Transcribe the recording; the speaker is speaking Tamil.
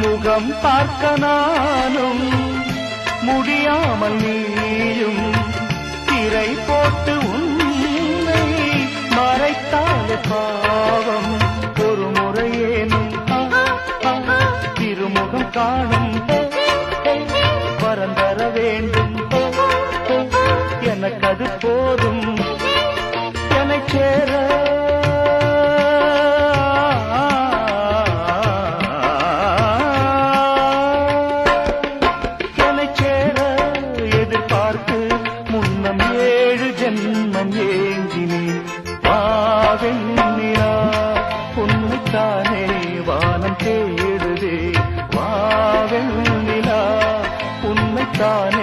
முகம் பார்க்க நானும் முடியாமல் நீயும் திரை போட்டு உன்னை மறைத்தாலே பாவம். ஒரு முறையேனும் திருமுகம் காணும் வரந்தர வேண்டும். எனக்கு அது போதும் என்னை சேர. எதிர்பார்த்து முன்னம் 7 ஜென்மம் ஏங்கினேன். வாவெண்ணிலா உன்னைத்தானே வானம் தேடுதே. வாவெண்ணிலா உன்னைத்தானே